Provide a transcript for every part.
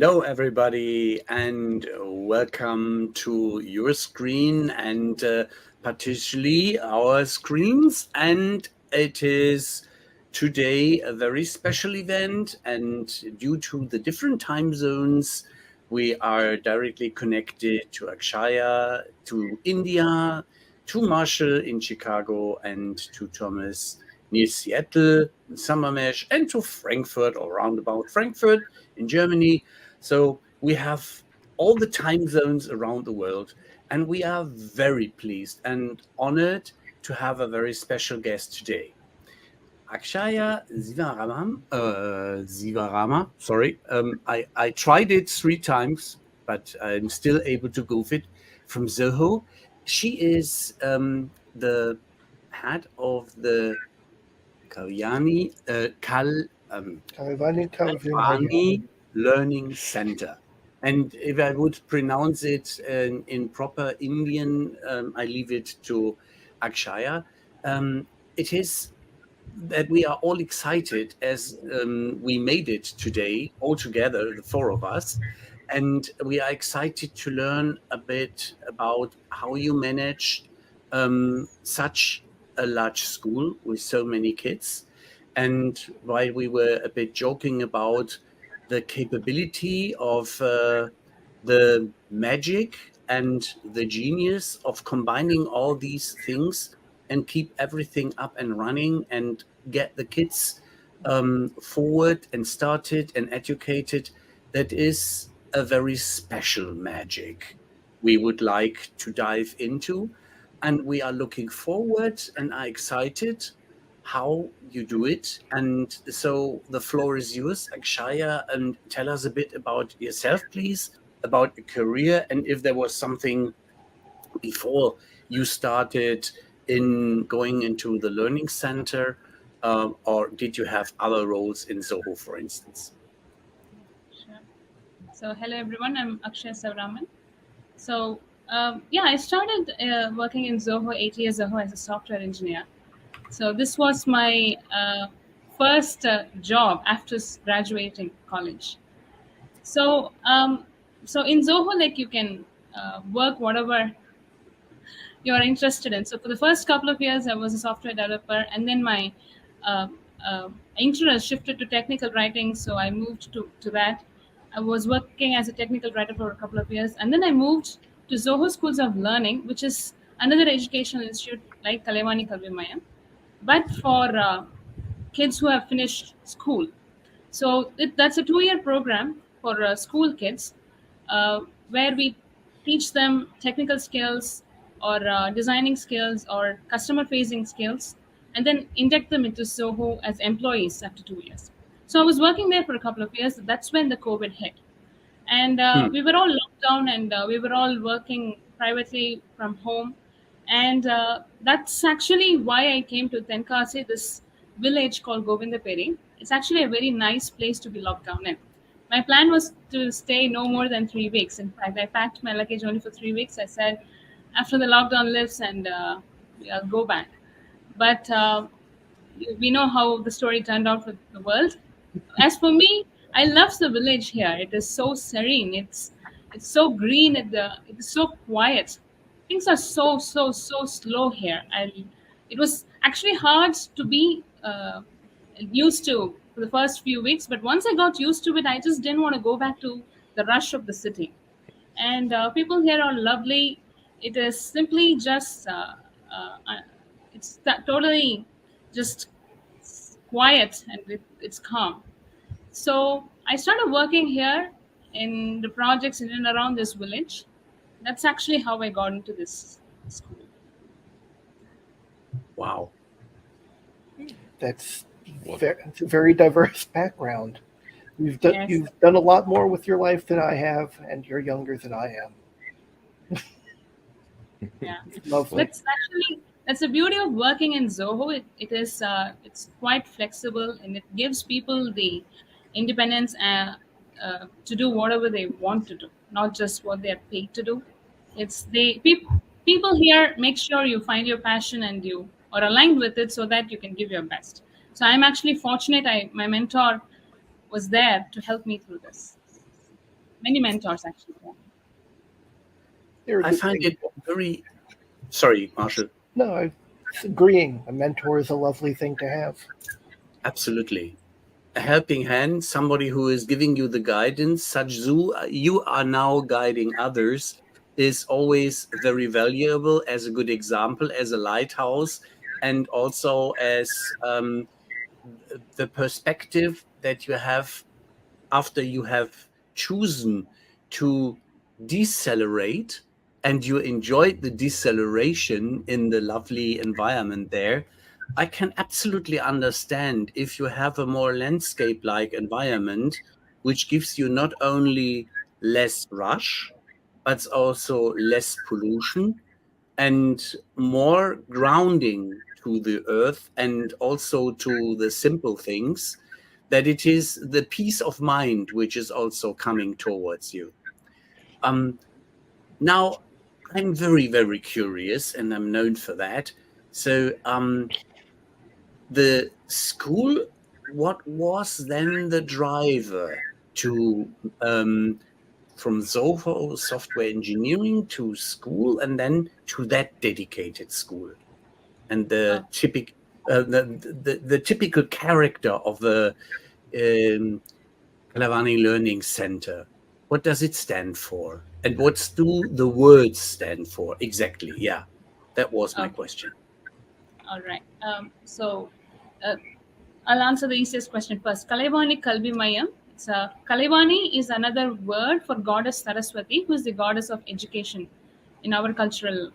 Hello, everybody, and welcome to your screen and particularly our screens. And it is today a very special event, and due to the different time zones, we are directly connected to Akshaya, to India, to Marshall in Chicago, and to Thomas near Seattle, Summermesh, and to Frankfurt or roundabout Frankfurt in Germany. So we have all the time zones around the world, and we are very pleased and honored to have a very special guest today. Akshaya Sivarama, sorry. I tried it 3 times, but I'm still able to goof it, from Zoho. She is the head of the Kalaivani Kalaivani Kalvi Mayam. Kalaivani Learning Center. And if I would pronounce it in proper Indian, I leave it to Akshaya. It is that we are all excited as we made it today, all together, the 4 of us. And we are excited to learn a bit about how you manage such a large school with so many kids. And while we were a bit joking about the capability of the magic and the genius of combining all these things and keep everything up and running and get the kids forward and started and educated, that is a very special magic we would like to dive into. And we are looking forward and are excited how you do it. And so the floor is yours, Akshaya, and tell us a bit about yourself, please, about your career, and if there was something before you started in going into the learning center, or did you have other roles in Zoho, for instance? Sure. So, hello everyone, I'm Akshaya Sivaraman. So, I started working in Zoho 8 years ago as a software engineer. So, this was my first job after graduating college. So, in Zoho, like you can work whatever you're interested in. So for the first couple of years, I was a software developer, and then my interest shifted to technical writing. So I moved to that. I was working as a technical writer for a couple of years, and then I moved to Zoho Schools of Learning, which is another educational institute like Kalaivani Kalvi Mayam, but for kids who have finished school. So that's a 2-year program for school kids, where we teach them technical skills or designing skills or customer facing skills, and then induct them into Zoho as employees after 2 years. So I was working there for a couple of years. That's when the COVID hit. And we were all locked down, and we were all working privately from home. And that's actually why I came to Tenkasi, this village called Govindaperi. It's actually a very nice place to be locked down in. My plan was to stay no more than 3 weeks. In fact, I packed my luggage only for 3 weeks. I said, after the lockdown lifts, and I'll go back. But we know how the story turned out for the world. As for me, I love the village here. It is so serene. It's so green. It is so quiet. Things are so slow here. And it was actually hard to be used to for the first few weeks. But once I got used to it, I just didn't want to go back to the rush of the city. And people here are lovely. It is simply just it's totally just quiet, and it's calm. So I started working here in the projects in and around this village. That's actually how I got into this school. Wow. It's a very diverse background. You've done a lot more with your life than I have, and you're younger than I am. Yeah, Lovely. That's the beauty of working in Zoho. It's quite flexible, and it gives people the independence to do whatever they want to do, not just what they're paid to do. People here make sure you find your passion and you are aligned with it, so that you can give your best. So I'm actually fortunate. My mentor was there to help me through this. many mentors actually. They're a I good find thing. it very. Sorry, Marshall. No, I'm agreeing. A mentor is a lovely thing to have. Absolutely. A helping hand, somebody who is giving you the guidance, such you are now guiding others, is always very valuable as a good example, as a lighthouse, and also as the perspective that you have after you have chosen to decelerate and you enjoyed the deceleration in the lovely environment there. I can absolutely understand if you have a more landscape-like environment, which gives you not only less rush, but also less pollution and more grounding to the earth and also to the simple things, that it is the peace of mind which is also coming towards you. Now, I'm very, very curious, and I'm known for that. So, the school, what was then the driver to from Zoho software engineering to school and then to that dedicated school? And the the typical character of the Kalaivani Learning Center. What does it stand for? And what do the words stand for exactly? Yeah, that was my question. All right. So uh, I'll answer the easiest question first. Kalaivani Kalvi Mayam. Kalaivani is another word for goddess Saraswati, who is the goddess of education in our cultural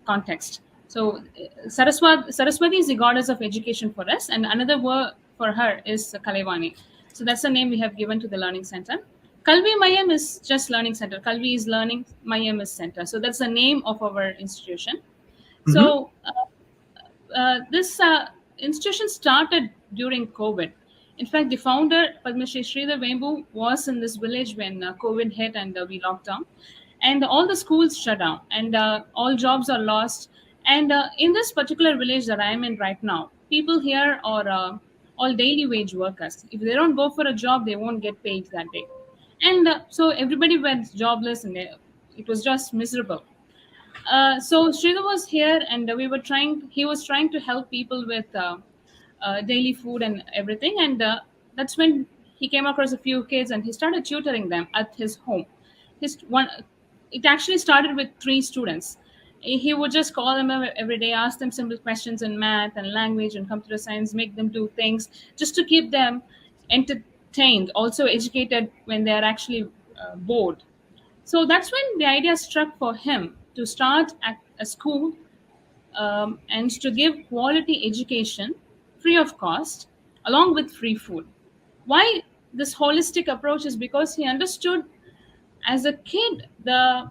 context. So Saraswati is the goddess of education for us, and another word for her is Kalaivani. So that's the name we have given to the learning center. Kalvi Mayam is just learning center. Kalvi is learning, Mayam is center. So that's the name of our institution. So this institution started during COVID. In fact, the founder, Padma Shri Sridhar Vembu, was in this village when COVID hit and we locked down. And all the schools shut down and all jobs are lost. And in this particular village that I am in right now, people here are all daily wage workers. If they don't go for a job, they won't get paid that day. And so everybody went jobless and it was just miserable. So Sridhar was here, and we were trying. He was trying to help people with daily food and everything, and that's when he came across a few kids, and he started tutoring them at his home. His one, it actually started with 3 students. He would just call them every day, ask them simple questions in math and language and computer science, make them do things just to keep them entertained, also educated when they are actually bored. So that's when the idea struck for him to start at a school and to give quality education free of cost along with free food. Why this holistic approach is because he understood as a kid the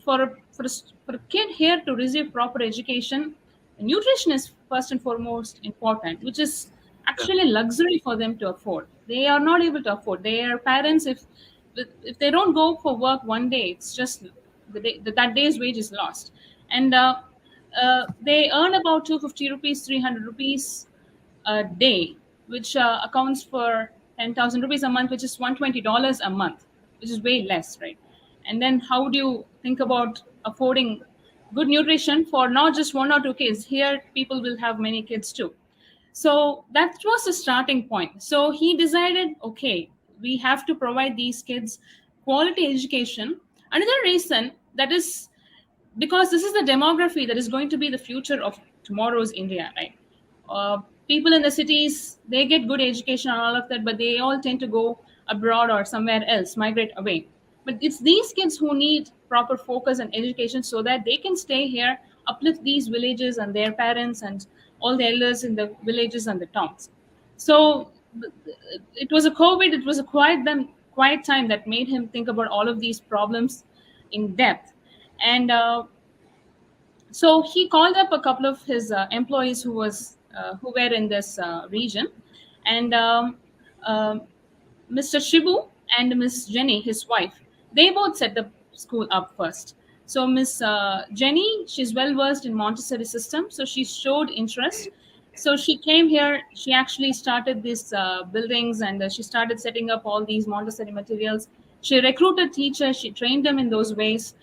for a kid here to receive proper education, nutrition is first and foremost important, which is actually luxury for them to afford. They are not able to afford. Their parents, if they don't go for work one day, it's just that day's wage is lost, and they earn about 250 rupees, 300 rupees a day, which accounts for 10,000 rupees a month, which is $120 a month, which is way less, right? And then how do you think about affording good nutrition for not just 1 or 2 kids? Here, people will have many kids too. So that was the starting point. So he decided, okay, we have to provide these kids quality education. Another reason that is because this is the demography that is going to be the future of tomorrow's India, right? People in the cities, they get good education and all of that, but they all tend to go abroad or somewhere else, migrate away. But it's these kids who need proper focus and education so that they can stay here, uplift these villages and their parents and all the elders in the villages and the towns. So it was a COVID, it was a quiet time that made him think about all of these problems in depth. And so he called up a couple of his employees who were in this region, and Mr. Shibu and Miss Jenny, his wife, they both set the school up first. So Miss Jenny, she's well versed in Montessori system, so she showed interest So she came here. She actually started these buildings, and she started setting up all these Montessori materials. She recruited teachers. She trained them in those ways,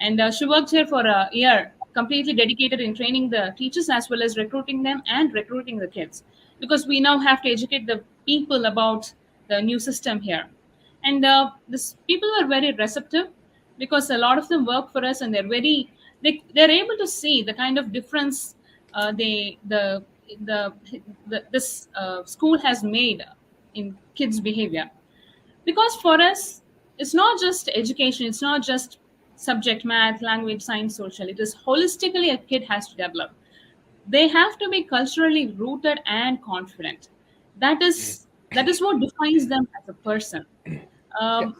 and she worked here for a year, completely dedicated in training the teachers as well as recruiting them and recruiting the kids, because we now have to educate the people about the new system here. And this people are very receptive, because a lot of them work for us, and they're able to see the kind of difference they the this school has made in kids behavior. Because for us, it's not just education, it's not just subject, math, language, science, social. It is holistically a kid has to develop. They have to be culturally rooted and confident. That is what defines them as a person. Yeah. um,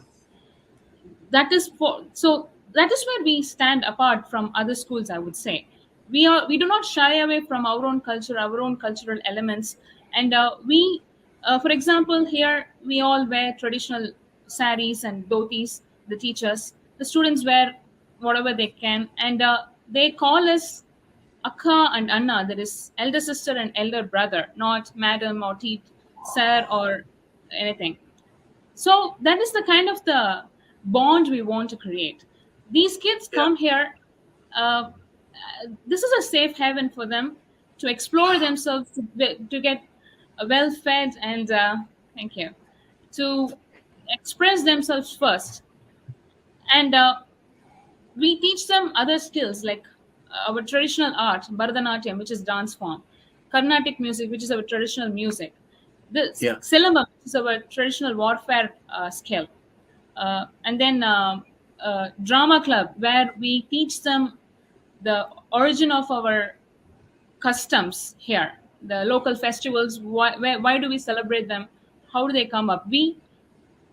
that is where we stand apart from other schools, I would say. We do not shy away from our own culture, our own cultural elements. And we for example, here we all wear traditional saris and dhotis. The teachers, the students wear whatever they can, and they call us Akka and Anna, that is elder sister and elder brother, not madam or sir or anything. So that is the kind of the bond we want to create. These kids Yeah. come here. This is a safe haven for them to explore themselves, to get well fed, and thank you, to express themselves first. And we teach them other skills like our traditional art, Bharatanatyam, which is dance form, Carnatic music, which is our traditional music, the Yeah. Silambam, which is our traditional warfare skill, and then drama club, where we teach them the origin of our customs here, the local festivals. Why do we celebrate them? How do they come up? We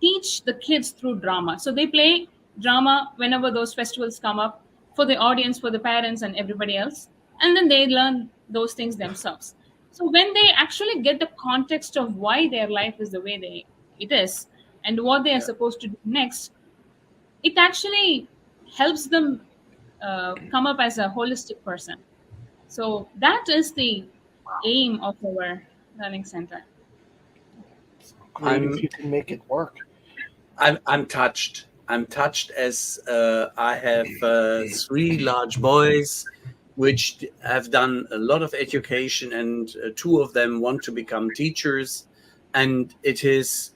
teach the kids through drama. So they play drama whenever those festivals come up, for the audience, for the parents, and everybody else. And then they learn those things themselves. So when they actually get the context of why their life is the way it is, and what they are Yeah. supposed to do next, it actually helps them come up as a holistic person. So that is the aim of our learning center. Great if I'm you can make it work. I'm touched. I'm touched, as I have three large boys, which have done a lot of education, and two of them want to become teachers, and it is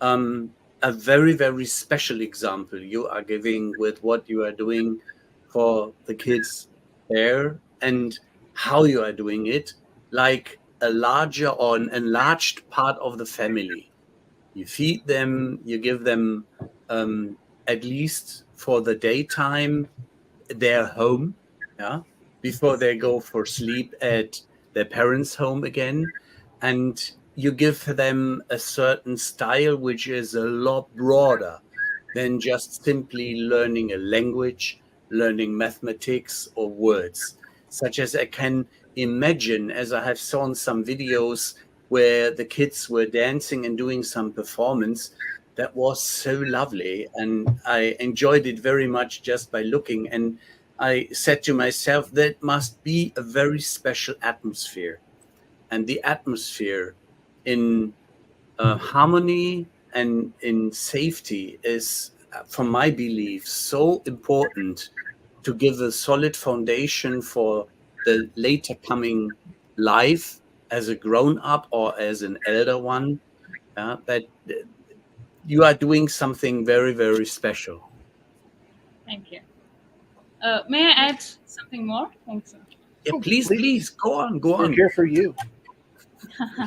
a very, very special example you are giving with what you are doing for the kids there, and how you are doing it, like a larger or an enlarged part of the family. You feed them, you give them, at least for the daytime, their home, yeah, before they go for sleep at their parents' home again. And you give them a certain style which is a lot broader than just simply learning a language, learning mathematics or words, such as I can imagine, as I have seen some videos where the kids were dancing and doing some performance. That was so lovely, and I enjoyed it very much just by looking. And I said to myself, that must be a very special atmosphere. And the atmosphere in harmony and in safety is, from my belief, so important to give a solid foundation for the later coming life as a grown up or as an elder one. That you are doing something very, very special. Thank you. May I add something more? Thanks. Yeah, Oh, please go on, go We're on. here for you.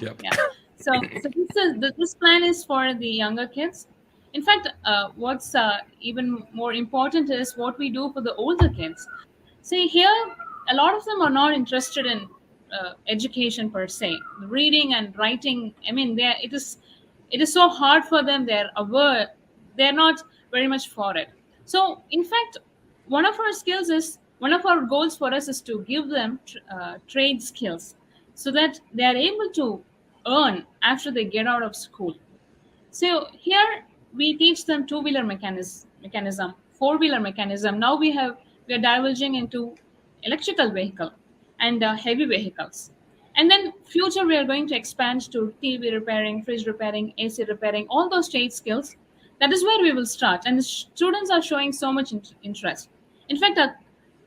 Yep. Yeah. So this plan is for the younger kids. In fact, what's even more important is what we do for the older kids. See, here, a lot of them are not interested in education per se, reading and writing. I mean, it is so hard for them. They're aware. They're not very much for it. So, in fact, one of our goals for us is to give them trade skills, so that they are able to earn after they get out of school. So here we teach them two-wheeler mechanism, four-wheeler mechanism. Now we are diverging into electrical vehicle and heavy vehicles. And then future, we are going to expand to TV repairing, fridge repairing, AC repairing, all those trade skills. That is where we will start. And the students are showing so much interest. In fact,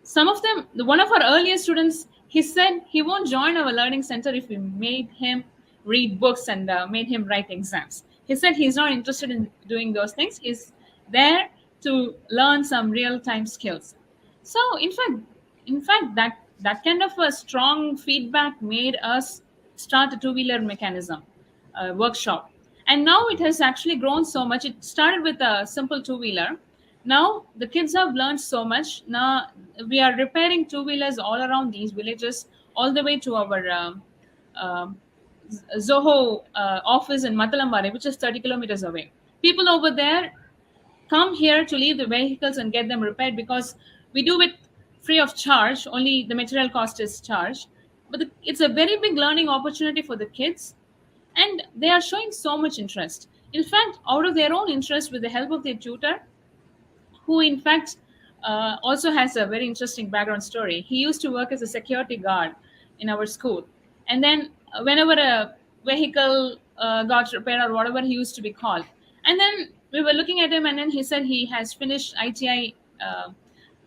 some of them, one of our earliest students, he said he won't join our learning center if we made him read books and made him write exams. He said he's not interested in doing those things. He's there to learn some real-time skills. So, in fact, that kind of a strong feedback made us start a two-wheeler mechanism workshop. And now it has actually grown so much. It started with a simple two-wheeler. Now the kids have learned so much. Now we are repairing two-wheelers all around these villages, all the way to our Zoho office in Matalambare, which is 30 kilometers away. People over there come here to leave the vehicles and get them repaired because we do it free of charge. Only the material cost is charged. But it's a very big learning opportunity for the kids, and they are showing so much interest. In fact, out of their own interest, with the help of their tutor, who in fact also has a very interesting background story. He used to work as a security guard in our school. And then whenever a vehicle got repaired or whatever, he used to be called. And then we were looking at him, and then he said he has finished ITI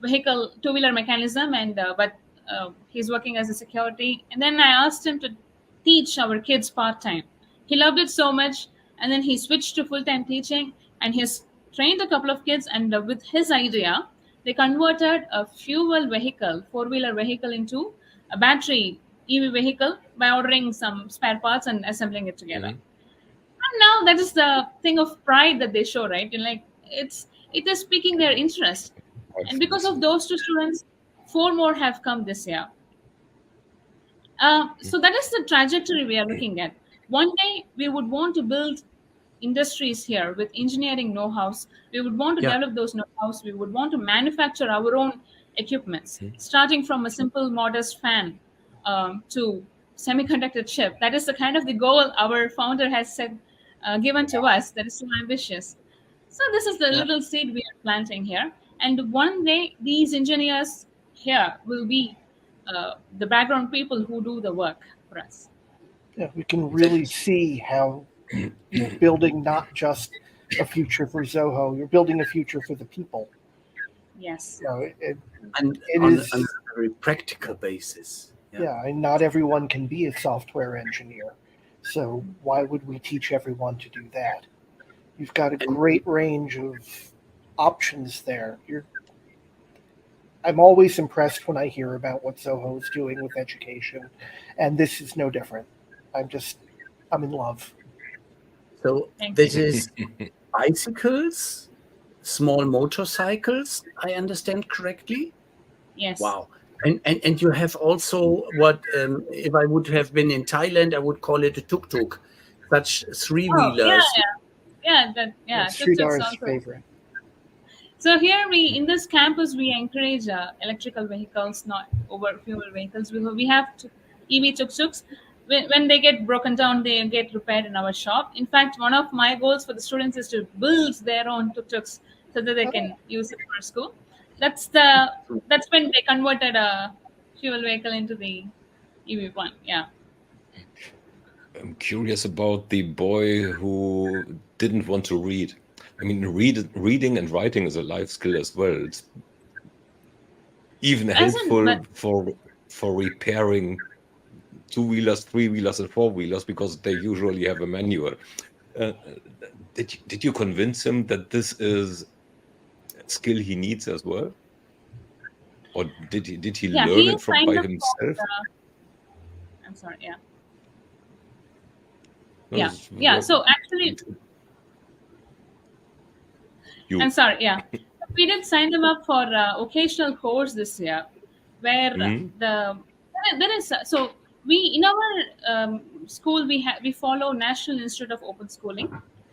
vehicle two-wheeler mechanism, and but he's working as a security. And then I asked him to teach our kids part-time. He loved it so much, and then he switched to full-time teaching, and he's trained a couple of kids, and with his idea, they converted a fuel vehicle, four-wheeler vehicle, into a battery EV vehicle by ordering some spare parts and assembling it together. And now that is the thing of pride that they show, right? And like it is piquing their interest. And because of those two students, 4 more have come this year. So that is the trajectory we are looking at. One day we would want to build industries here with engineering know-hows. We would want to develop those know-hows. We would want to manufacture our own equipments, starting from a simple modest fan to semiconductor chip. That is the kind of the goal our founder has said, given to us. That is so ambitious. So this is the little seed we are planting here. And one day these engineers here will be the background people who do the work for us. Yeah, we can really see how you're building not just a future for Zoho, you're building a future for the people. Yes. You know, And it on is, a very practical basis. and not everyone can be a software engineer. So why would we teach everyone to do that? You've got a great range of options there. I'm always impressed when I hear about what Zoho is doing with education, and this is no different. I'm in love. So Thank this you. is bicycles, small motorcycles, I understand correctly? Yes. Wow. And you have also what, if I would have been in Thailand, I would call it a tuk-tuk, such three-wheelers. Sridar's also. favorite. So here in this campus, we encourage electrical vehicles, not over fuel vehicles. We have EV tuk-tuks. When they get broken down, they get repaired in our shop. In fact, one of my goals for the students is to build their own tuk-tuks so that they can use it for school. That's when they converted a fuel vehicle into the EV one. Yeah. I'm curious about the boy who didn't want to read. I mean, reading and writing is a life skill as well. It's even helpful for repairing two-wheelers, three-wheelers, and four-wheelers because they usually have a manual. Did you convince him that this is a skill he needs as well, or did he learn it by himself? I'm sorry. Yeah. No, So actually, I'm sorry. Yeah, we did sign them up for vocational course this year, where there is so. We in our school we follow National Institute of Open Schooling,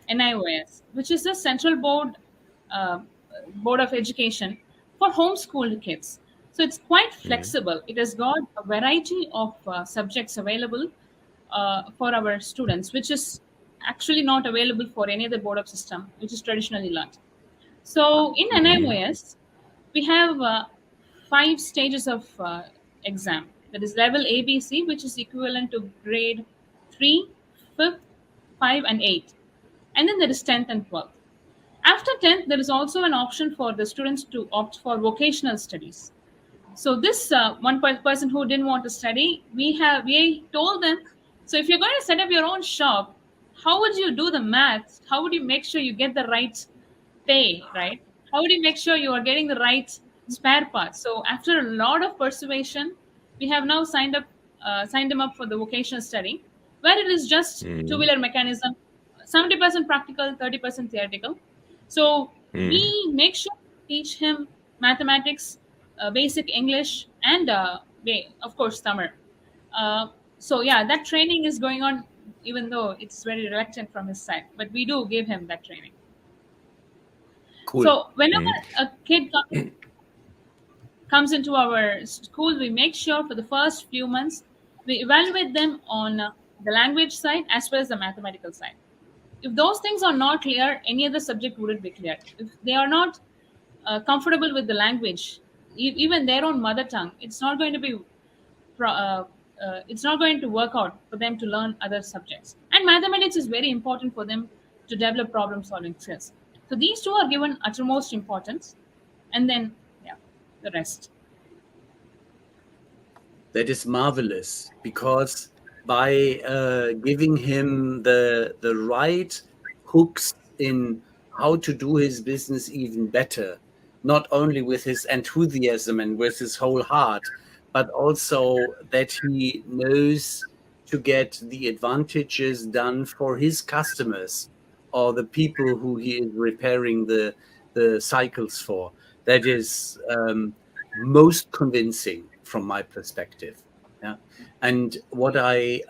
NIOS, which is the central board of education for homeschooled kids. So it's quite flexible. It has got a variety of subjects available for our students, which is actually not available for any other board of system, which is traditionally learned. So in NIOS, we have 5 stages of exam. That is level ABC, which is equivalent to grade 3, 5th, 5, and 8. And then there is 10th and 12th. After 10th, there is also an option for the students to opt for vocational studies. So this one person who didn't want to study, we told them, so if you're going to set up your own shop, how would you do the math? How would you make sure you get the right pay, right? How would you make sure you are getting the right spare parts? So after a lot of persuasion, we have now signed them up for the vocational study, where it is just two-wheeler mechanism, 70% practical, 30% theoretical. So we make sure to teach him mathematics, basic English, and of course Tamil. So yeah, that training is going on, even though it's very reluctant from his side, but we do give him that training. Cool. So whenever a kid comes into our school, we make sure for the first few months we evaluate them on the language side as well as the mathematical side. If those things are not clear, any other subject wouldn't be clear. If they are not comfortable with the language, even their own mother tongue, it's not going to be it's not going to work out for them to learn other subjects. And mathematics is very important for them to develop problem solving skills. So these two are given uttermost importance, and then the rest. That is marvelous, because by giving him the right hooks in how to do his business even better, not only with his enthusiasm and with his whole heart, but also that he knows to get the advantages done for his customers or the people who he is repairing the cycles for. That is most convincing from my perspective. Yeah. And what I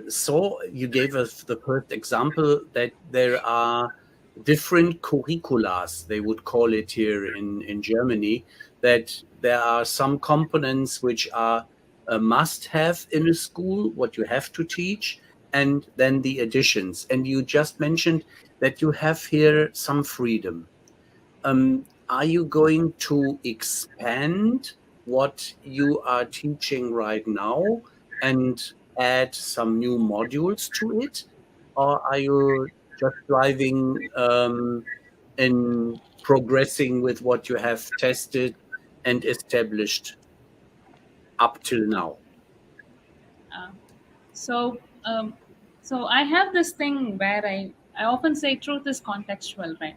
saw, you gave us the first example that there are different curriculas, they would call it here in Germany, that there are some components which are a must-have in a school, what you have to teach, and then the additions. And you just mentioned that you have here some freedom. Are you going to expand what you are teaching right now and add some new modules to it? Or are you just driving and progressing with what you have tested and established up till now? So I have this thing where I often say truth is contextual, right?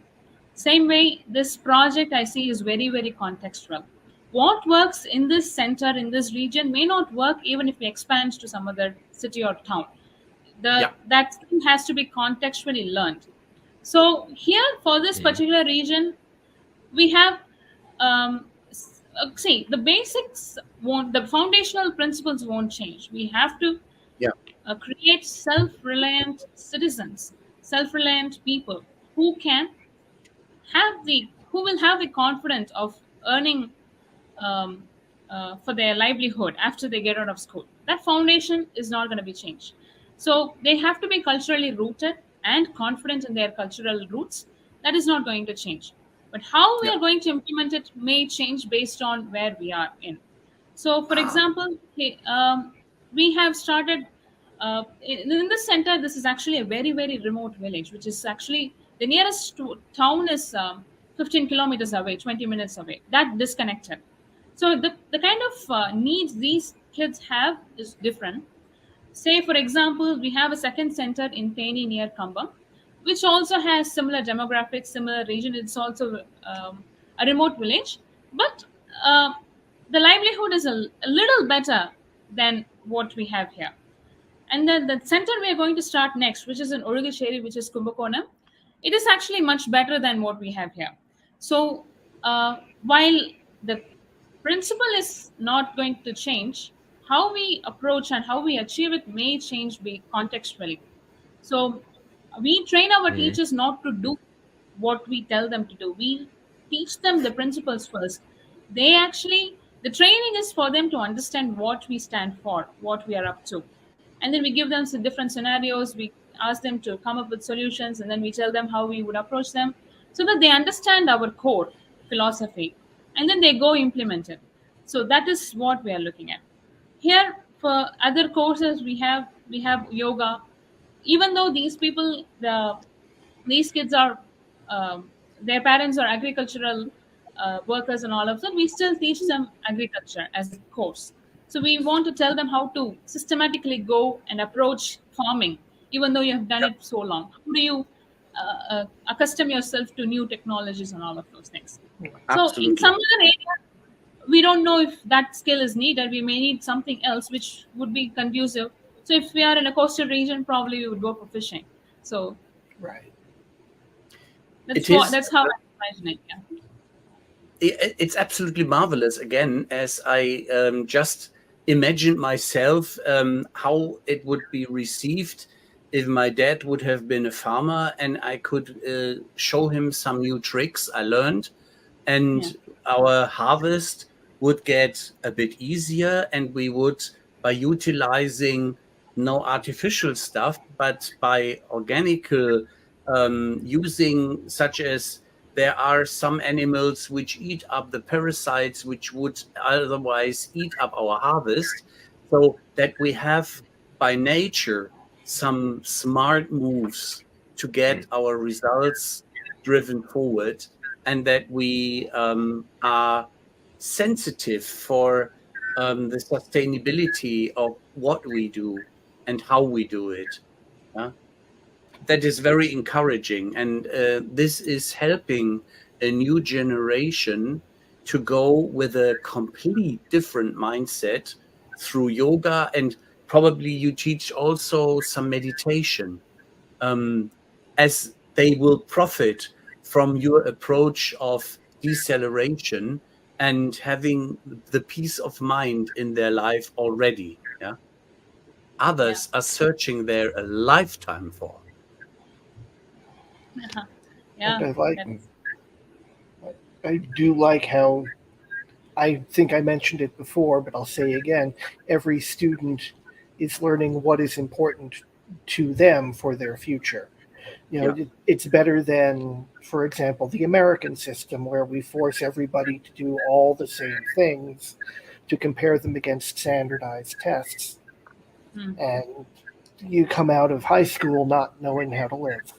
Same way, this project I see is very, very contextual. What works in this center, in this region, may not work even if we expand to some other city or town. That thing has to be contextually learned. So here, for this particular region, we have see, the basics won't, the foundational principles won't change. We have to create self-reliant citizens, self-reliant people who can who will have the confidence of earning for their livelihood after they get out of school. That foundation is not going to be changed. So they have to be culturally rooted and confident in their cultural roots. That is not going to change. But how we are going to implement it may change based on where we are in. So, for example, we have started in this center. This is actually a very, very remote village, which is actually the nearest town is 15 kilometers away, 20 minutes away. That disconnected. So the kind of needs these kids have is different. Say, for example, we have a second center in Theni near Kambam, which also has similar demographics, similar region. It's also a remote village, but the livelihood is a little better than what we have here. And then the center we are going to start next, which is in Urugasheri, which is Kumbakonam, it is actually much better than what we have here. So while the principle is not going to change, how we approach and how we achieve it may change contextually. So we train our teachers not to do what we tell them to do. We teach them the principles first. The training is for them to understand what we stand for, what we are up to. And then we give them some different scenarios. We ask them to come up with solutions, and then we tell them how we would approach them so that they understand our core philosophy, and then they go implement it. So that is what we are looking at. Here, for other courses, we have yoga. Even though these kids are their parents are agricultural workers and all of that, we still teach them agriculture as a course. So we want to tell them how to systematically go and approach farming, even though you have done Yep. it so long. How do you accustom yourself to new technologies and all of those things? So in Absolutely. some other area, we don't know if that skill is needed. We may need something else which would be conducive. So if we are in a coastal region, probably we would go for fishing. So Right. that's how I imagine it. Yeah. It's absolutely marvelous. Again, as I just imagined myself how it would be received if my dad would have been a farmer and I could show him some new tricks I learned, and our harvest would get a bit easier, and we would, by utilizing no artificial stuff, but by organic using, such as there are some animals which eat up the parasites which would otherwise eat up our harvest, so that we have by nature some smart moves to get our results driven forward, and that we are sensitive for the sustainability of what we do and how we do it. That is very encouraging, and this is helping a new generation to go with a complete different mindset through yoga, and probably you teach also some meditation, as they will profit from your approach of deceleration and having the peace of mind in their life already. Yeah, others are searching there a lifetime for. Yeah. And I do like how, I think I mentioned it before, but I'll say again, every student is learning what is important to them for their future. It's better than, for example, the American system where we force everybody to do all the same things to compare them against standardized tests. And you come out of high school not knowing how to live.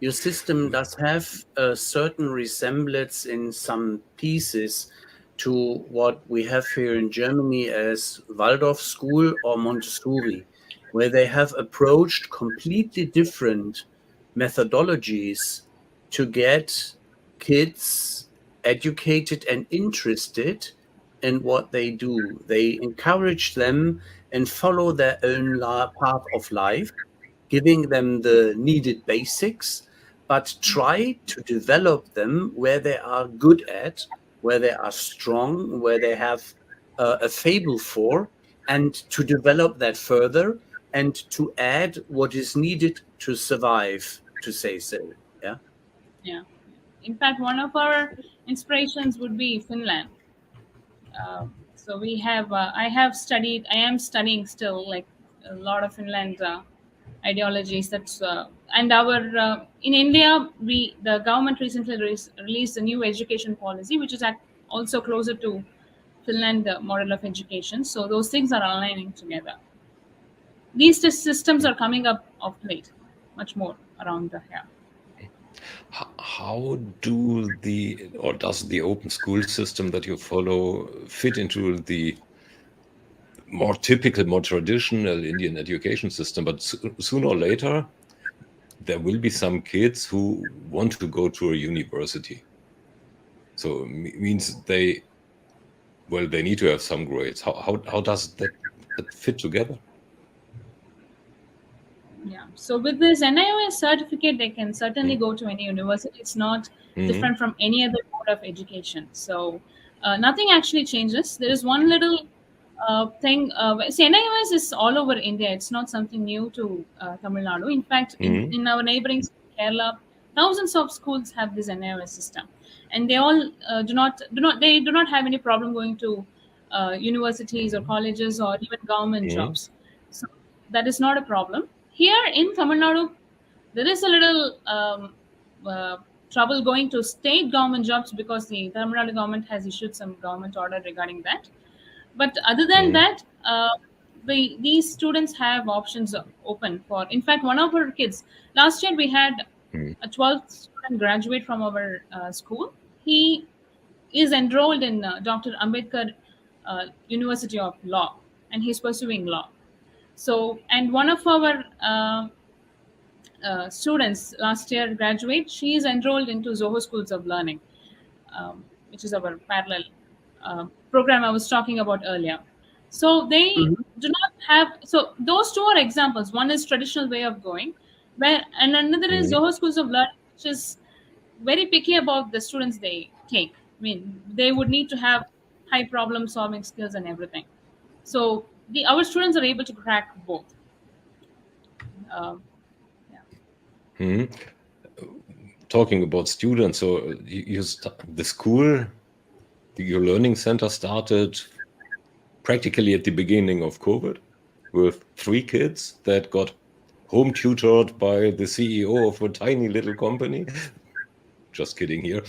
Your system does have a certain resemblance in some pieces to what we have here in Germany as Waldorf school or Montessori, where they have approached completely different methodologies to get kids educated and interested in what they do. They encourage them and follow their own path of life, giving them the needed basics, but try to develop them where they are good at, where they are strong, where they have a fable for, and to develop that further and to add what is needed to survive, to say so. Yeah. Yeah. In fact, one of our inspirations would be Finland. So we have, I am studying still, like a lot of Finland ideologies. That's and our in India, the government recently released a new education policy, which is also closer to Finland model of education. So those things are aligning together. These systems are coming up of late, much more around the here. How does the open school system that you follow fit into the more typical, more traditional Indian education system? But sooner or later, there will be some kids who want to go to a university. So it means they need to have some grades. How does that fit together? Yeah. So with this NIOS certificate, they can certainly go to any university. It's not different from any other mode of education. So nothing actually changes. There is one little thing. See, NIOS is all over India. It's not something new to Tamil Nadu. In fact, in our neighboring Kerala, thousands of schools have this NIOS system, and they all do not have any problem going to universities or colleges or even government jobs. So that is not a problem. Here in Tamil Nadu, there is a little trouble going to state government jobs because the Tamil Nadu government has issued some government order regarding that. But other than that, these students have options open for. In fact, one of our kids last year we had a 12th student graduate from our school. He is enrolled in Dr. Ambedkar University of Law, and he's pursuing law. So, and one of our students last year graduate, she is enrolled into Zoho Schools of Learning, which is our parallel program I was talking about earlier. So they do not have. So those two are examples. One is traditional way of going, and another is Zoho Schools of Learning, which is very picky about the students they take. I mean, they would need to have high problem solving skills and everything. So our students are able to crack both. Talking about students, so the school, your learning center started practically at the beginning of COVID with 3 kids that got home tutored by the CEO of a tiny little company. Just kidding here.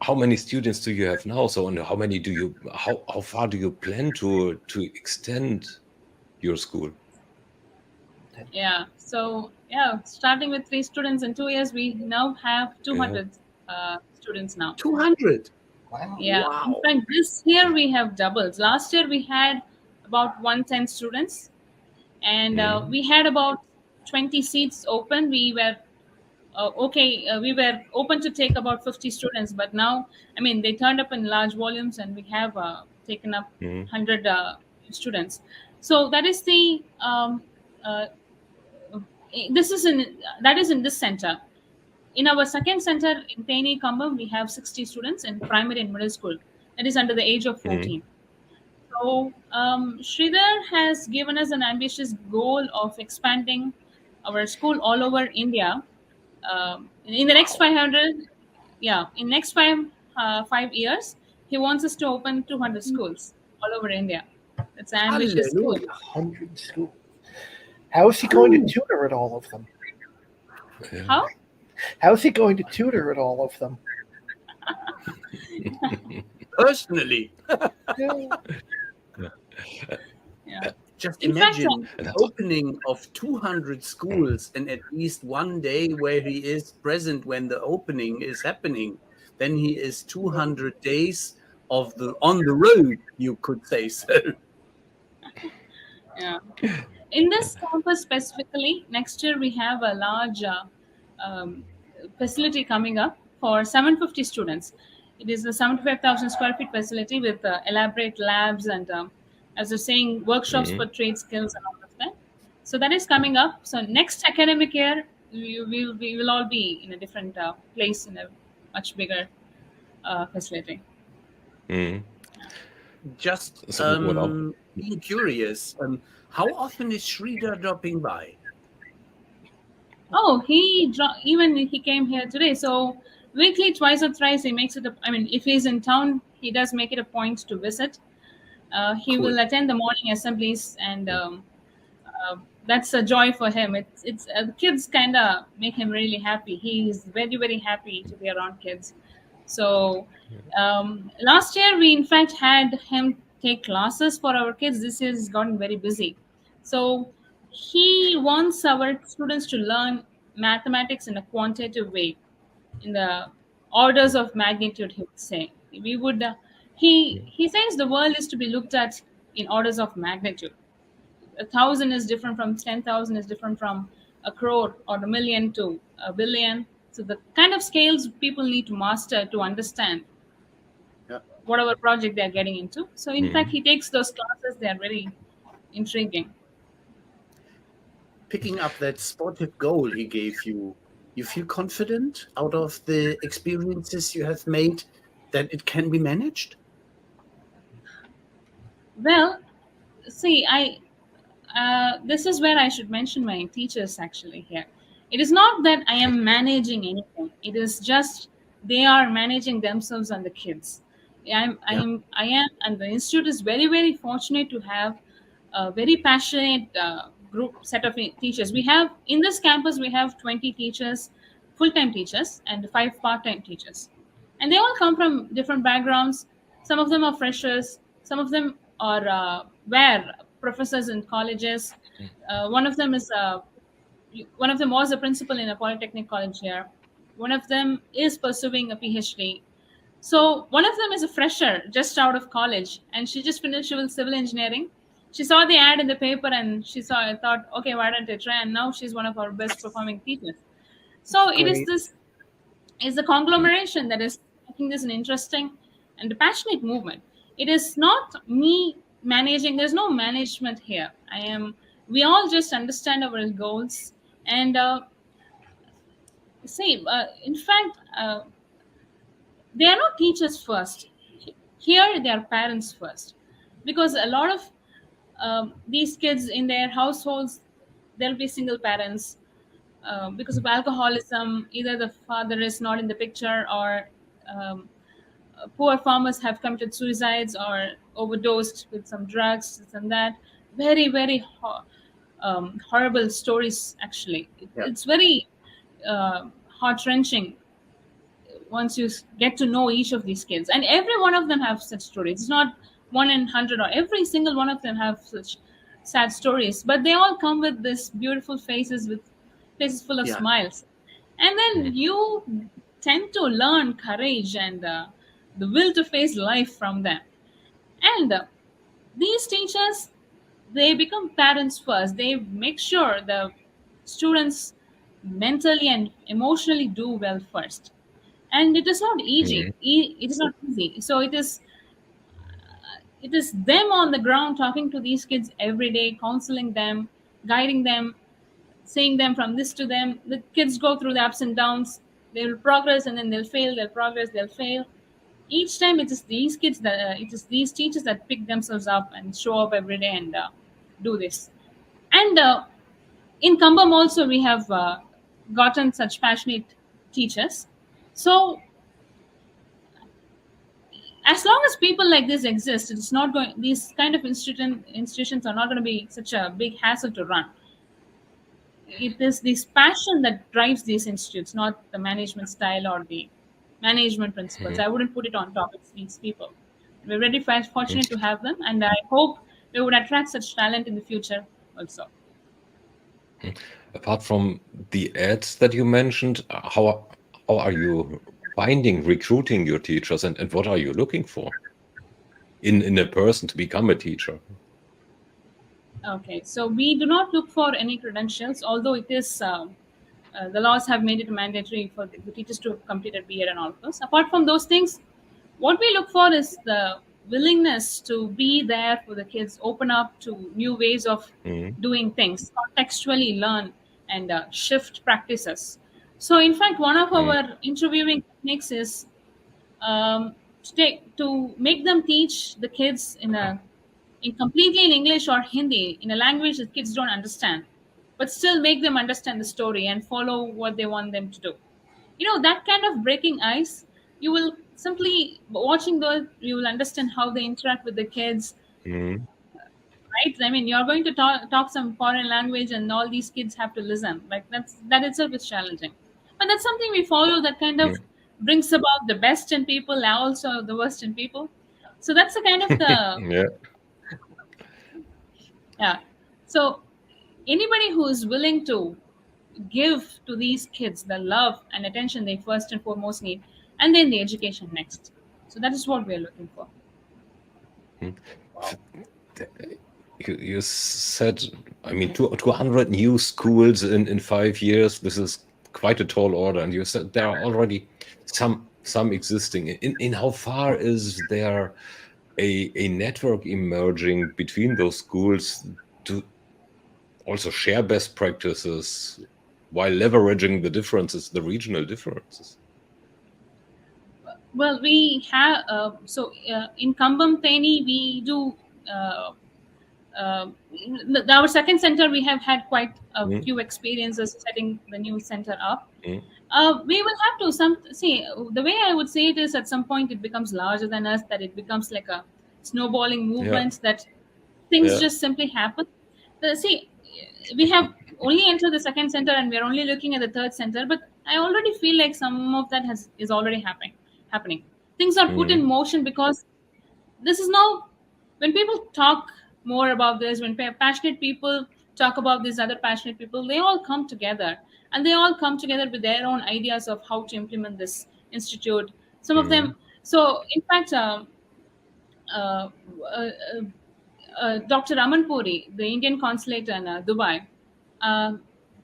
How many students do you have now? So, and how far do you plan to extend your school? Yeah. So starting with 3 students in 2 years, we now have 200 students now. 200. Wow. Yeah. Wow. In fact, this year we have doubled. Last year we had about 110 students, and we had about 20 seats open. We were we were open to take about 50 students, but now, I mean, they turned up in large volumes, and we have taken up 100 students. So that is the that is in this center. In our second center in Teni Kambam, we have 60 students in primary and middle school. That is under the age of 14. So Sridhar has given us an ambitious goal of expanding our school all over India. In the next 500, in next 5 years, he wants us to open 200 schools all over India. That's an ambitious goal. 100 schools. How is he going to tutor at all of them? How? How is he going to tutor at all of them? Personally. Yeah. Just In fact, imagine the opening of 200 schools and at least one day where he is present when the opening is happening. Then he is 200 days on the road, you could say so. Yeah. In this campus specifically, next year we have a large facility coming up for 750 students. It is a 75,000 square feet facility with elaborate labs and, as I was saying, workshops for trade skills and all of that. So that is coming up. So next academic year, we will all be in a different place in a much bigger facility. Just being curious, how often is Sridhar dropping by? Oh, even he came here today. So weekly, twice or thrice, he makes it. If he's in town, he does make it a point to visit. He Cool. will attend the morning assemblies, and that's a joy for him. It's the kids kind of make him really happy. He is very, very happy to be around kids. So last year we in fact had him take classes for our kids. This year has gotten very busy. So he wants our students to learn mathematics in a quantitative way, in the orders of magnitude, he would say. We would he says the world is to be looked at in orders of magnitude. 1,000 is different from 10,000, is different from a crore or a million to a billion. So the kind of scales people need to master to understand whatever project they're getting into. So in fact, he takes those classes. They are very intriguing. Picking up that spotted goal he gave you, you feel confident out of the experiences you have made that it can be managed? Well, see, this is where I should mention my teachers actually here. It is not that I am managing anything. It is just they are managing themselves and the kids. I am, and the institute is very, very fortunate to have very passionate group set of teachers. We have in this campus we have 20 teachers, full-time teachers, and 5 part-time teachers, and they all come from different backgrounds. Some of them are freshers, some of them are were professors in colleges. One of them is one of them was a principal in a polytechnic college here. One of them is pursuing a PhD. So one of them is a fresher just out of college, and she just finished with civil engineering. She saw the ad in the paper and thought, okay, why don't I try? And now she's one of our best performing teachers. So it is Great. this is the conglomeration that is making this an interesting and passionate movement. It is not me managing. There's no management here. We all just understand our goals and in fact, they are not teachers first. Here, they are parents first, because a lot of these kids in their households, there'll be single parents because of alcoholism. Either the father is not in the picture, or poor farmers have committed suicides or overdosed with some drugs, this and that. Very, very horrible stories. Actually, Yeah. it's very heart wrenching once you get to know each of these kids, and every one of them have such stories. It's not 1 in 100, or every single one of them have such sad stories, but they all come with this beautiful faces, with faces full of Yeah. smiles. And then you tend to learn courage and the will to face life from them. And these teachers, they become parents first. They make sure the students mentally and emotionally do well first, and it is not easy. It is not easy. So it is them on the ground talking to these kids every day, counseling them, guiding them, saying them from this to them. The kids go through the ups and downs. They will progress, and then they'll fail. They'll progress. They'll fail. Each time, it is these kids that it is these teachers that pick themselves up and show up every day and do this. And in Kambam also, we have gotten such passionate teachers. So as long as people like this exist, it's not going. These kind of institutions are not going to be such a big hassle to run. It is this passion that drives these institutes, not the management style or the management principles. I wouldn't put it on top of these people. We're very fortunate to have them, and I hope we would attract such talent in the future also. Apart from the ads that you mentioned, how are you finding, recruiting your teachers, and what are you looking for in a person to become a teacher? Okay, so we do not look for any credentials, although it is the laws have made it mandatory for the teachers to have completed B.Ed and all of those. Apart from those things, what we look for is the willingness to be there for the kids, open up to new ways of doing things, contextually learn, and shift practices. So, in fact, one of our interviewing techniques is to make them teach the kids in completely in English or Hindi, in a language that kids don't understand, but still make them understand the story and follow what they want them to do. That kind of breaking ice, you will simply watching those, you will understand how they interact with the kids, right? I mean, you're going to talk some foreign language, and all these kids have to listen. Like that itself is challenging, but that's something we follow that kind of brings about the best in people and also the worst in people. So that's the kind of the yeah. So anybody who is willing to give to these kids the love and attention they first and foremost need, and then the education next. So that is what we are looking for. You said, I mean, 200 new schools in 5 years. This is quite a tall order. And you said there are already some existing. In how far is there a network emerging between those schools to also share best practices while leveraging the differences, the regional differences? Well, we have in Kambam Theni we do our second center. We have had quite a few experiences setting the new center up. We will have to see, the way I would say it is, at some point it becomes larger than us, that it becomes like a snowballing movement, that things just simply happen. See, we have only entered the second center and we're only looking at the third center, but I already feel like some of that is already happening. Things are put in motion because this is now, when people talk more about this, when passionate people talk about these other passionate people, they all come together, and they all come together with their own ideas of how to implement this institute. Some of them, so in fact, uh, uh, Dr. Ramanpuri, the Indian consulate in Dubai, uh,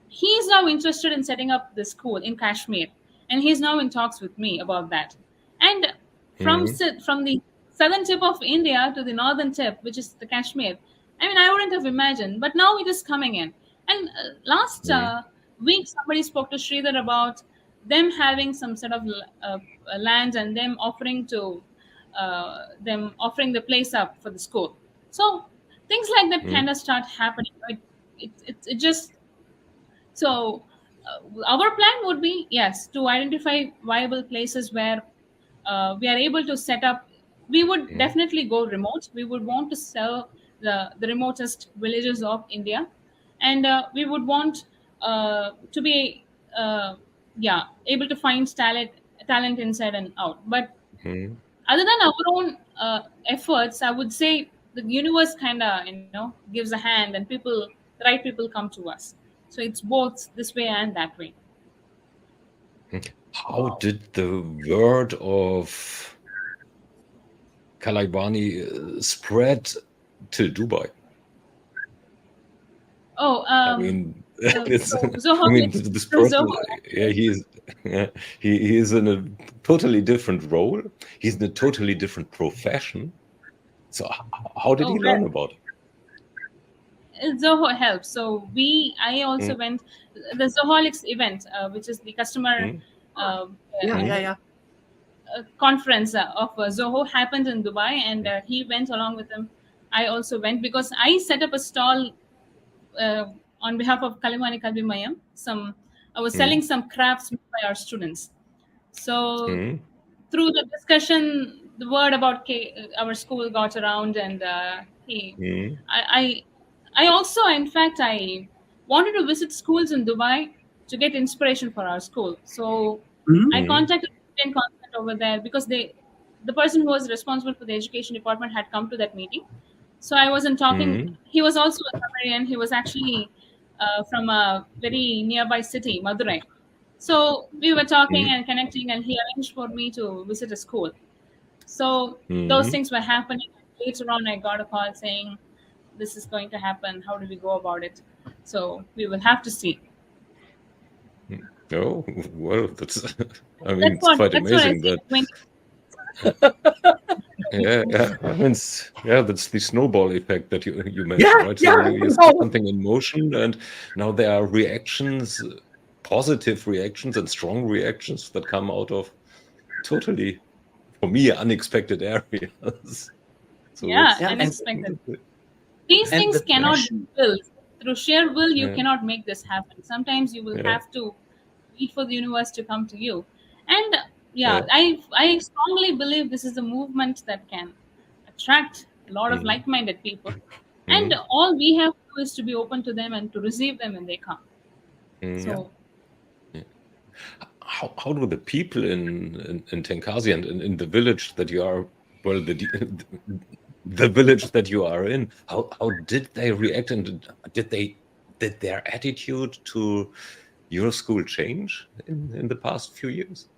he is now interested in setting up the school in Kashmir, and he's now in talks with me about that. And from the southern tip of India to the northern tip, which is the Kashmir, I mean, I wouldn't have imagined, but now it is coming in. And last week, somebody spoke to Sridhar about them having some sort of land and them offering the place up for the school. So things like that kind of start happening. It just so our plan would be, yes, to identify viable places where we are able to set up. We would definitely go remote. We would want to serve the remotest villages of India, and we would want to be able to find talent inside and out. But other than our own efforts, I would say the universe kind of gives a hand, and the right people come to us. So it's both this way and that way. How did the word of Kalaivani spread to Dubai? Oh, I mean, Zoho, I mean, this person, Zoho. he is in a totally different role. He's in a totally different profession. So how did he learn about it? Zoho helps. So I also went the Zoholics event, which is the customer conference of Zoho, happened in Dubai, and he went along with him. I also went because I set up a stall on behalf of Kalaivani Kalvi Mayam. I was selling some crafts made by our students. So through the discussion, the word about our school got around, and I also, in fact, I wanted to visit schools in Dubai to get inspiration for our school. So I contacted the Indian consulate over there because the person who was responsible for the education department had come to that meeting. So I wasn't talking. He was also a Samarian. He was actually from a very nearby city, Madurai. So we were talking and connecting, and he arranged for me to visit a school. So those things were happening. Later on, I got a call saying, "This is going to happen. How do we go about it?" So we will have to see. Oh, well, that's, I mean, it's quite amazing that. Yeah. I mean, that's the snowball effect that you mentioned, right? So you set something in motion, and now there are reactions, positive reactions, and strong reactions that come out of totally, for me, unexpected areas. So unexpected. These things cannot be built through sheer will. You cannot make this happen. Sometimes you will have to wait for the universe to come to you, and I strongly believe this is a movement that can attract a lot of like-minded people, and all we have to do is to be open to them and to receive them when they come. So how do the people in Tenkasi and in the village that you are, well, the village that you are in, how did they react, and did their attitude to your school change in the past few years?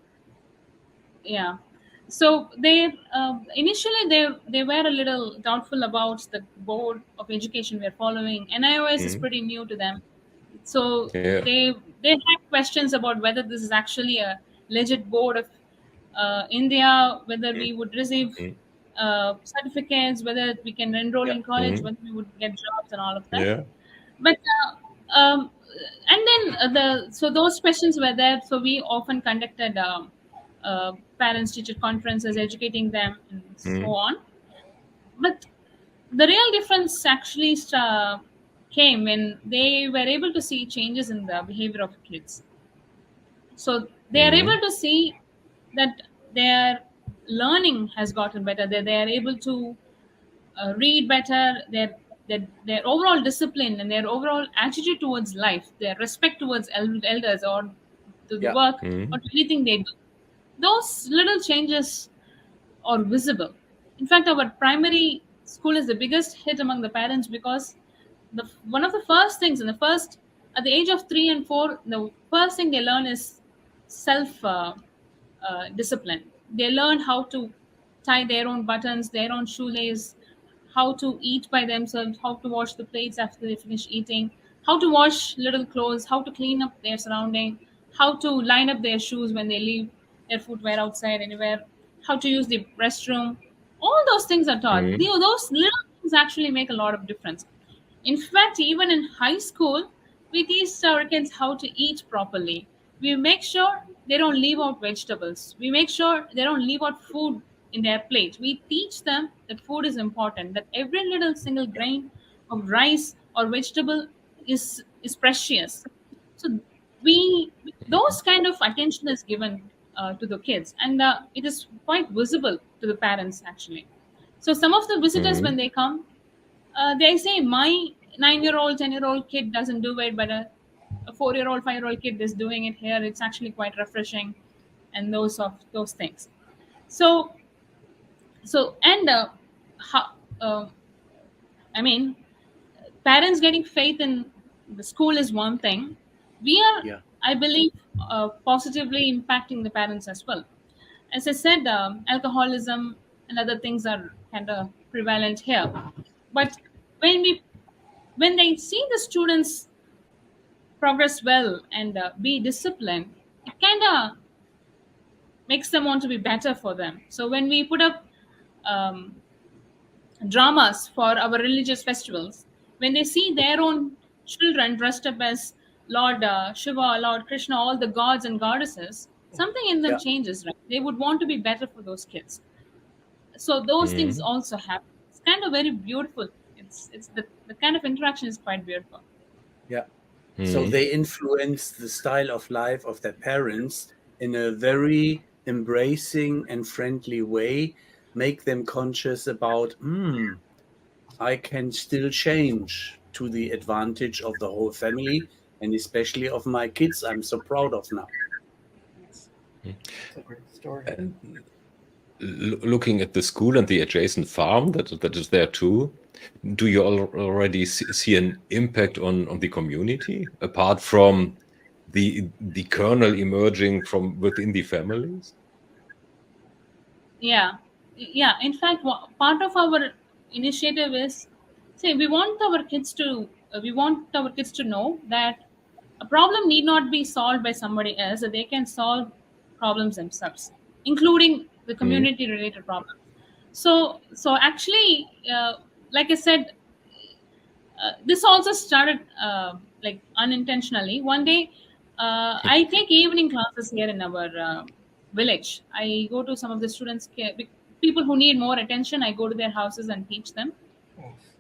Yeah. So they initially they were a little doubtful about the board of education we're following. NIOS is pretty new to them, so they had questions about whether this is actually a legit board of India, whether we would receive certificates, whether we can enroll in college, whether we would get jobs and all of that. But and then so those questions were there. So we often conducted parents-teacher conferences, educating them, and so on. But the real difference actually came when they were able to see changes in the behavior of kids. So they are able to see that their learning has gotten better. They are able to read better. their overall discipline and their overall attitude towards life, their respect towards elders or to the work or to anything they do, those little changes are visible. In fact, our primary school is the biggest hit among the parents because one of the first things in the first at the age of 3 and 4, the first thing they learn is self discipline. They learn how to tie their own buttons, their own shoelace, how to eat by themselves, how to wash the plates after they finish eating, how to wash little clothes, how to clean up their surrounding, how to line up their shoes when they leave their footwear outside anywhere, how to use the restroom. All those things are taught. Those little things actually make a lot of difference. In fact, even in high school, we teach our kids how to eat properly. We make sure they don't leave out vegetables. We make sure they don't leave out food in their plate. We teach them that food is important, that every little single grain of rice or vegetable is precious. So we those kind of attention is given to the kids, and it is quite visible to the parents actually. So some of the visitors when they come, they say my 9-year-old, 10-year-old kid doesn't do it, but a 4-year-old, 5-year-old kid is doing it here. It's actually quite refreshing, and those things. So and how, I mean, parents getting faith in the school is one thing. We are, Yeah. I believe, positively impacting the parents as well. As I said, alcoholism and other things are kind of prevalent here. But when we when they see the students progress well and be disciplined, it kind of makes them want to be better for them. So when we put up um, dramas for our religious festivals, when they see their own children dressed up as Lord Shiva, Lord Krishna, all the gods and goddesses, something in them Yeah. changes, right? They would want to be better for those kids. So those things also happen. It's kind of very beautiful. It's the kind of interaction is quite beautiful. Yeah. So they influence the style of life of their parents in a very embracing and friendly way, make them conscious about, I can still change to the advantage of the whole family and especially of my kids I'm so proud of now. Yes. It's a great story. And looking at the school and the adjacent farm that is there too, do you already see an impact on the community apart from the kernel emerging from within the families? Yeah. In fact, part of our initiative is, say, we want our kids to know that a problem need not be solved by somebody else, that they can solve problems themselves, including the community related problems. So actually, like I said, this also started like unintentionally. One day, I take evening classes here in our village. I go to some of the students, people who need more attention. I go to their houses and teach them.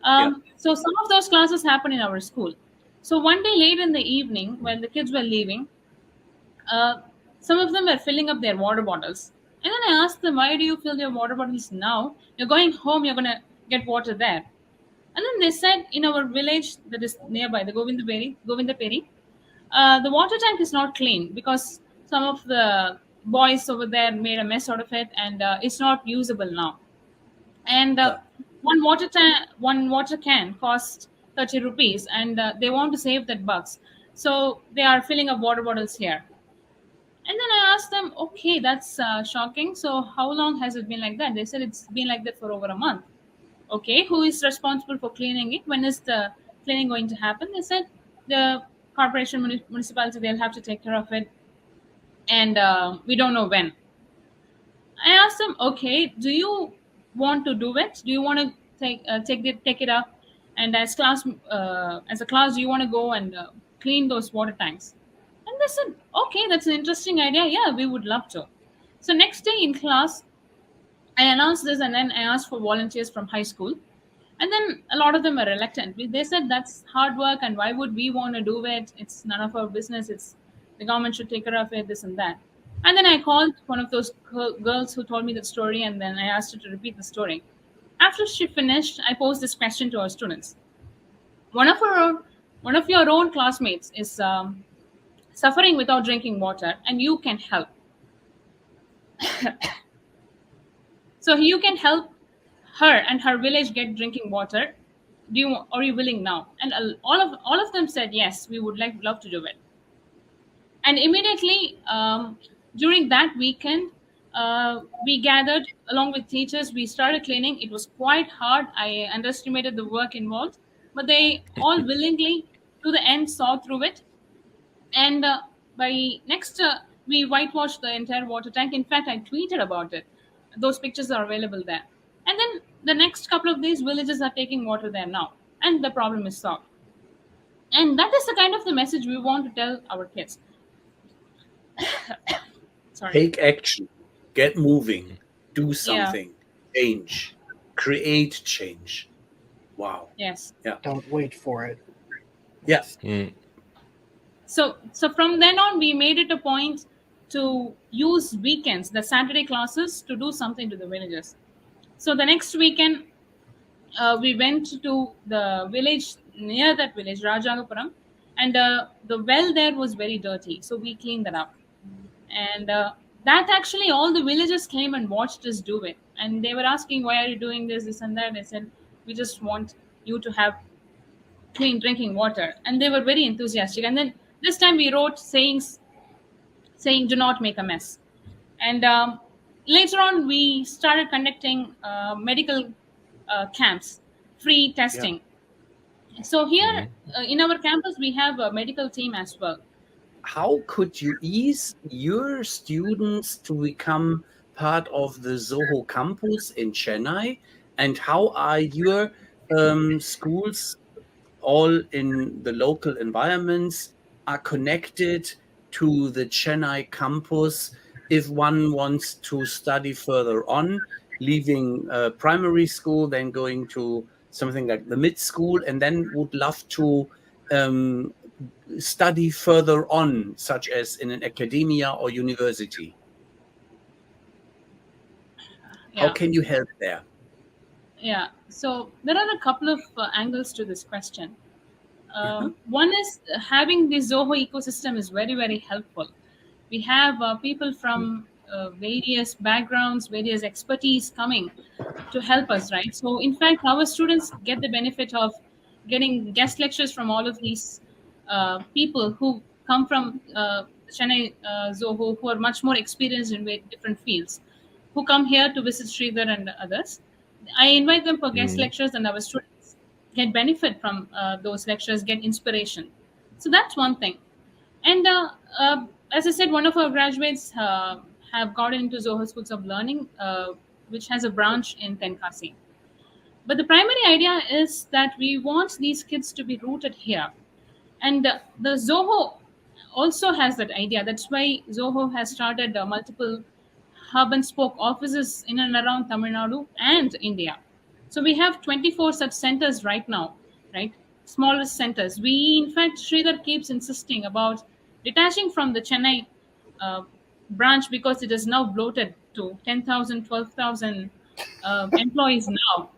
Yeah. So some of those classes happen in our school. So one day late in the evening, when the kids were leaving, uh, some of them were filling up their water bottles. And then I asked them, why do you fill your water bottles now? You're going home, you're going to get water there. And then they said, in our village that is nearby, the Govindaperi, the water tank is not clean because some of the boys over there made a mess out of it, and it's not usable now. And Yeah. one water can costs 30 rupees, and they want to save that bucks, so they are filling up water bottles here. And then I asked them, okay, that's shocking. So how long has it been like that? They said it's been like that for over a month. Okay, who is responsible for cleaning it? When is the cleaning going to happen? They said the corporation, municipality, they'll have to take care of it, and we don't know when. I asked them, okay, do you want to do it? Do you want to take it up? And as a class, do you want to go and clean those water tanks? And they said, okay, that's an interesting idea. Yeah, we would love to. So next day in class, I announced this, and then I asked for volunteers from high school. And then a lot of them were reluctant. They said that's hard work, and why would we want to do it? It's none of our business. It's the government should take care of it, this and that. And then I called one of those girls who told me the story, and then I asked her to repeat the story. After she finished, I posed this question to our students. one of your own classmates is suffering without drinking water, and you can help. So you can help her and her village get drinking water. Are you willing now? And all of them said yes, we would love to do it. And immediately during that weekend, we gathered along with teachers. We started cleaning. It was quite hard. I underestimated the work involved, but they all willingly to the end saw through it. And by next we whitewashed the entire water tank. In fact, I tweeted about it. Those pictures are available there. And then the next couple of days, villages are taking water there now, and the problem is solved. And that is the kind of the message we want to tell our kids. Sorry. Take action, get moving, do something, change, create change. Wow. Yes. Yeah. Don't wait for it. Yes. So from then on, we made it a point to use weekends, the Saturday classes, to do something to the villages. So the next weekend, we went to the village, near that village, Rajagapuram, and the well there was very dirty. So we cleaned that up. And that actually all the villagers came and watched us do it. And they were asking, why are you doing this and that? I said, we just want you to have clean drinking water. And they were very enthusiastic. And then this time we wrote sayings saying, do not make a mess. And later on, we started conducting medical camps, free testing. Yeah. So here in our campus, we have a medical team as well. How could you ease your students to become part of the Zoho campus in Chennai? And how are your schools, all in the local environments, are connected to the Chennai campus if one wants to study further on, leaving primary school, then going to something like the mid-school, and then would love to study further on, such as in an academia or university? How can you help there? Yeah, so there are a couple of angles to this question. One is having the Zoho ecosystem is very, very helpful. We have people from various backgrounds, various expertise coming to help us, right? So in fact, our students get the benefit of getting guest lectures from all of these people who come from Chennai Zoho, who are much more experienced in different fields, who come here to visit Sridhar and others. I invite them for guest lectures, and our students get benefit from those lectures, get inspiration. So that's one thing. And as I said, one of our graduates have gotten into Zoho Schools of Learning, which has a branch in Tenkasi. But the primary idea is that we want these kids to be rooted here. And the Zoho also has that idea. That's why Zoho has started multiple hub and spoke offices in and around Tamil Nadu and India. So we have 24 such centers right now, right? Smallest centers. We, in fact, Sridhar keeps insisting about detaching from the Chennai branch because it is now bloated to 10,000, 12,000 employees now.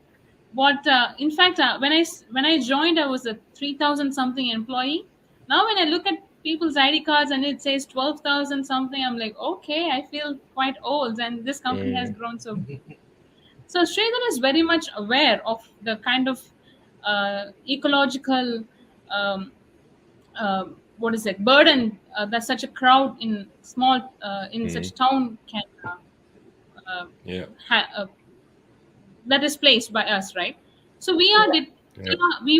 But in fact, when I joined, I was a 3,000 something employee. Now when I look at people's ID cards and it says 12,000 something, I'm like, okay, I feel quite old, and this company has grown so big. So Sridhar is very much aware of the kind of ecological burden that such a crowd in small in such a town can that is placed by us, right? So we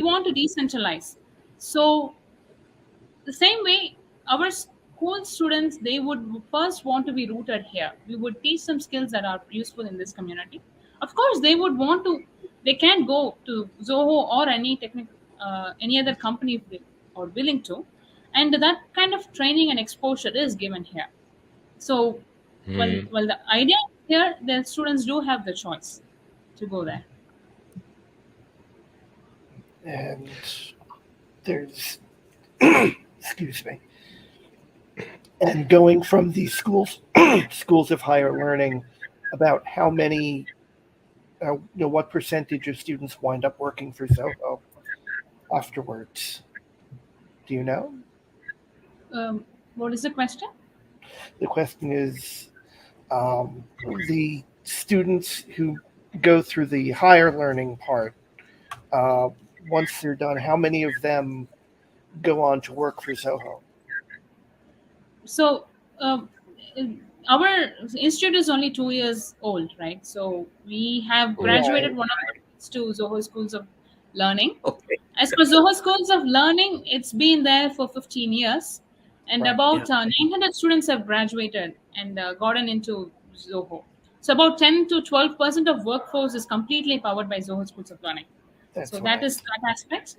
want to decentralize. So the same way, our school students, they would first want to be rooted here. We would teach them skills that are useful in this community. Of course, they would want to. They can go to Zoho or any other company if they are willing to, and that kind of training and exposure is given here. So, well, the idea here, the students do have the choice to go there. And there's, excuse me, and going from these schools of higher learning, about how many, what percentage of students wind up working for Zoho? afterwards? Do you know? What is the question? The question is the students who go through the higher learning part, once they're done, how many of them go on to work for Zoho? So our institute is only 2 years old, right? So we have graduated one of the kids to Zoho Schools of Learning. Okay. As for Zoho Schools of Learning, it's been there for 15 years, and Right. about 900 students have graduated and gotten into Zoho. So about 10 to 12% of workforce is completely powered by Zoho Schools of Learning. That's So what that I- is that aspect.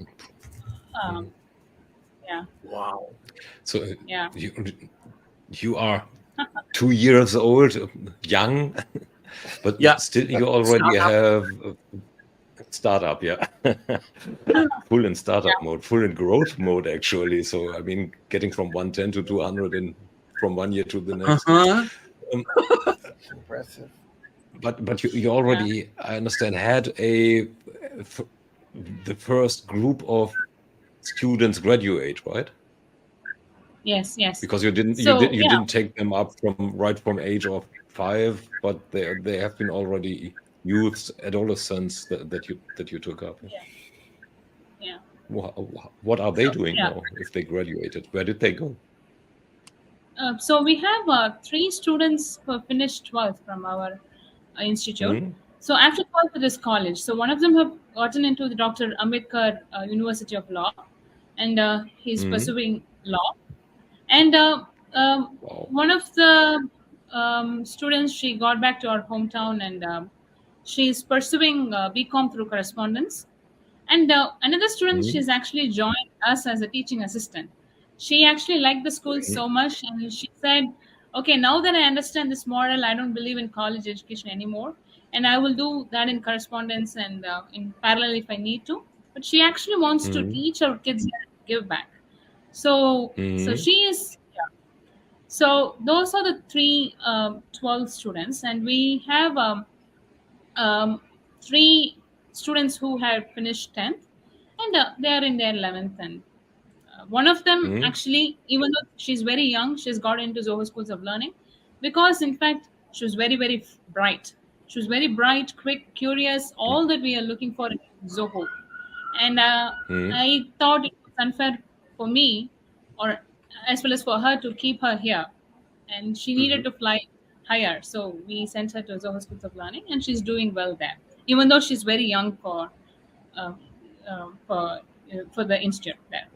Yeah. Wow. So Yeah. you are 2 years old, young, but Yeah. still you already have a startup, yeah. Full in startup mode, full in growth mode, actually. So, I mean, getting from 110 to 200 in from 1 year to the next. Impressive. But you already, I understand, had the first group of students graduate, right? Yes. Because you didn't So, you didn't take them up from age of 5, but they have been already youths, adolescents that you took up. Yeah. What are they doing now if they graduated? Where did they go? So we have 3 students who have finished 12th from our institute. So after 12th, it is college. So one of them have gotten into the Dr. Ambedkar University of Law, and he's pursuing law. And one of the students, she got back to our hometown, and she's pursuing BCom through correspondence. And another student, she's actually joined us as a teaching assistant. She actually liked the school so much, and she said, okay, now that I understand this model, I don't believe in college education anymore, and I will do that in correspondence and in parallel if I need to. But she actually wants to teach our kids and give back. So she is. So those are the 12 students, and we have 3 students who have finished 10th, and they are in their 11th. And one of them, actually, even though she's very young, she's got into Zoho Schools of Learning because, in fact, she was very, very bright. She was very bright, quick, curious, all that we are looking for in Zoho. And I thought it was unfair for me, or as well as for her, to keep her here. And she needed to fly higher. So we sent her to Zoho Schools of Learning, and she's doing well there, even though she's very young for the institute there.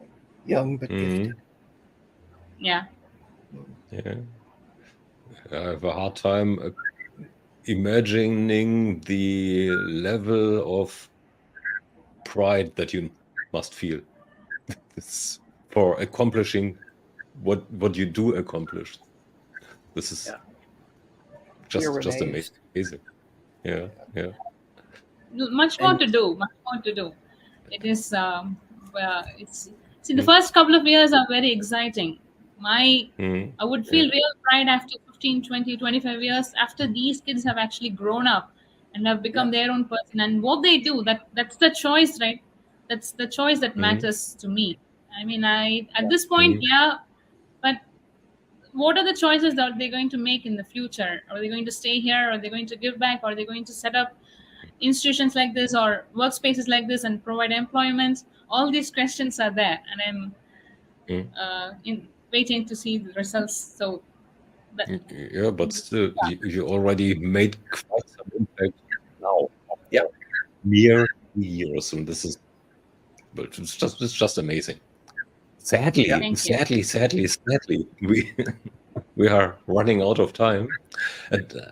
Young but gifted. Yeah. Yeah. I have a hard time imagining the level of pride that you must feel for accomplishing what you do accomplish. This is just amazing. Yeah. Much more to do. It is. The first couple of years are very exciting. I would feel real pride after 15, 20, 25 years, after these kids have actually grown up and have become their own person. And what they do, that's the choice, right? That's the choice that matters to me. I mean, at this point, but what are the choices that they're going to make in the future? Are they going to stay here? Are they going to give back? Are they going to set up institutions like this or workspaces like this and provide employment? All these questions are there, and I'm waiting to see the results. So, but still, you already made quite some impact now. Mere years, and this is, but it's just amazing. Sadly, we are running out of time, and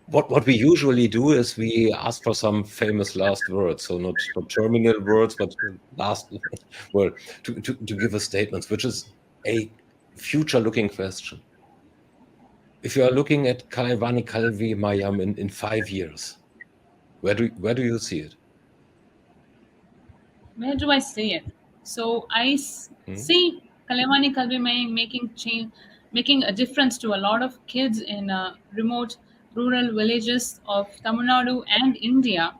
what we usually do is we ask for some famous last words, so not terminal words, but last word to give a statement, which is a future-looking question. If you are looking at Kalaivani Kalvi Mayam in 5 years, where do you see it? Where do I see it? So I see Kalaivani Kalvi Mayam making a difference to a lot of kids in remote rural villages of Tamil Nadu and India,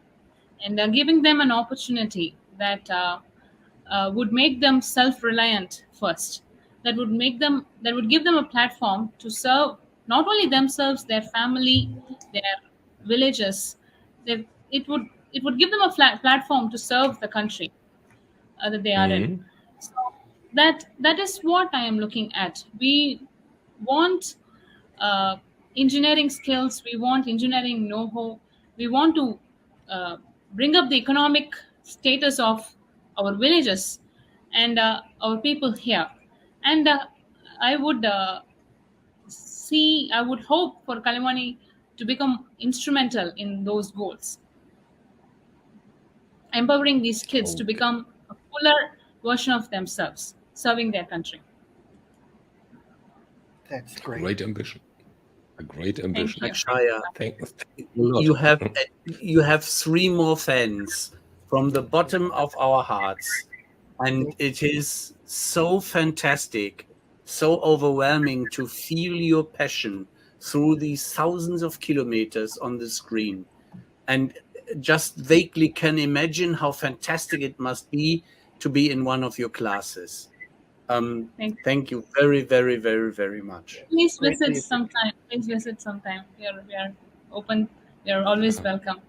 and giving them an opportunity that would make them self-reliant first. That would give them a platform to serve not only themselves, their family, their villages. It would give them a platform to serve the country that they are in. Mhm. So that is what I am looking at. We want uh, engineering skills. We want engineering know-how. We want to uh, bring up the economic status of our villages and our people here. And I would I would hope for Kalaivani to become instrumental in those goals, empowering these kids to Okay. become a fuller version of themselves, serving their country. That's great. Great ambition. A great Thank ambition. you. Akshaya, Thank you a lot. you have 3 more fans from the bottom of our hearts, and it is so fantastic, so overwhelming to feel your passion through these thousands of kilometers on the screen, and just vaguely can imagine how fantastic it must be to be in one of your classes. Thank you very, very, very, very much. Please Greatly visit sometime. Please visit sometime. We are open. We are always welcome.